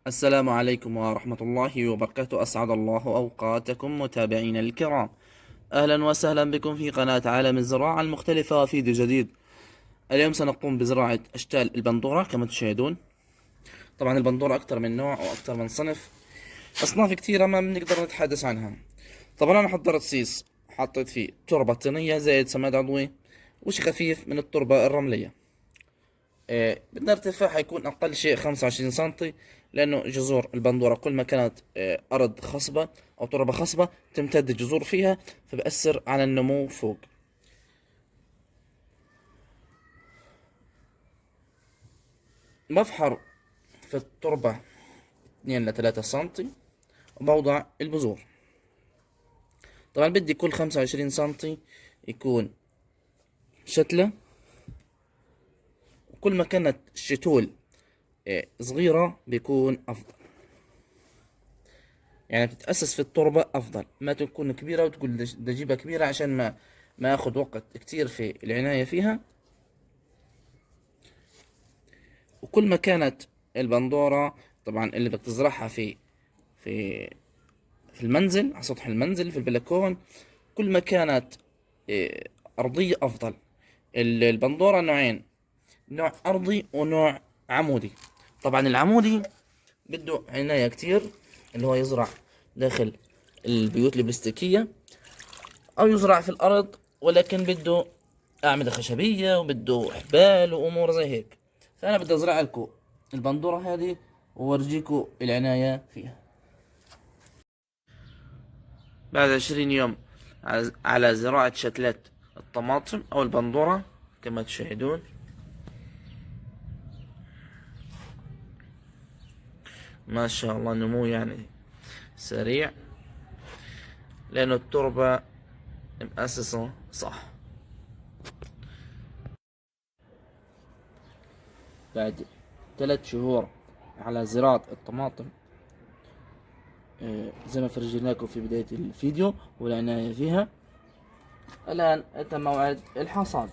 السلام عليكم ورحمة الله وبركاته. أسعد الله أوقاتكم متابعينا الكرام. أهلا وسهلا بكم في قناة عالم الزراعة المختلفة وفيديو جديد. اليوم سنقوم بزراعة أشكال البندورة كما تشاهدون. طبعا البندورة أكثر من نوع وأكثر من صنف، أصناف كثيرة ما بنقدر نتحدث عنها. طبعا أنا حضرت سيس، حطيت فيه تربة طينية زائد سماد عضوي وشي خفيف من التربة الرملية. بدنا ارتفاع حيكون أقل شيء 25 سنتي، لأنه جذور البندورة كل ما كانت أرض خصبة أو تربة خصبة تمتد الجذور فيها، فبأثر على النمو فوق. بفحر في التربة 2 ل 3 سنتي وبوضع البذور. طبعا بدي كل 25 سنتي يكون شتلة، وكل ما كانت الشتول صغيرة بيكون أفضل، يعني بتتأسس في التربة أفضل ما تكون كبيرة وتقول بدي أجيبها كبيرة عشان ما أخذ وقت كتير في العناية فيها. وكل ما كانت البندورة طبعا اللي بدك تزرعها في في المنزل، على سطح المنزل في البلكون، كل ما كانت أرضية أفضل. البندورة نوعين، نوع أرضي ونوع عمودي. طبعا العمودي بده عناية كتير، اللي هو يزرع داخل البيوت البلاستيكية أو يزرع في الأرض، ولكن بده أعمدة خشبية وبده حبال وأمور زي هيك. فأنا بدي أزرع لكم البندورة هذه وأورجيكم العناية فيها. بعد 20 يوم على زراعة شتلات الطماطم أو البندورة كما تشاهدون. ما شاء الله نمو يعني سريع، لأنه التربة مؤسسة صح. بعد 3 شهور على زراعة الطماطم، زي ما فرجيناكم في بداية الفيديو والعناية فيها، الآن أتى موعد الحصاد.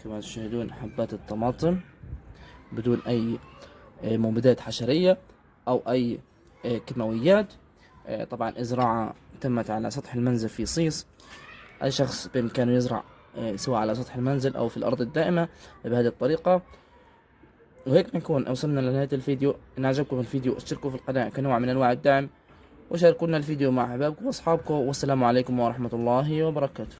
كما تشاهدون حبات الطماطم بدون أي مبيدات حشرية أو أي كيماويات. طبعا إزراعة تمت على سطح المنزل في صيص. أي شخص بإمكانه يزرع سواء على سطح المنزل أو في الأرض الدائمة بهذه الطريقة. وهيك بنكون وصلنا لنهاية الفيديو. إن عجبكم الفيديو اشتركوا في القناة كنوع من أنواع الدعم، وشاركونا الفيديو مع أحبابكم وأصحابكم. والسلام عليكم ورحمة الله وبركاته.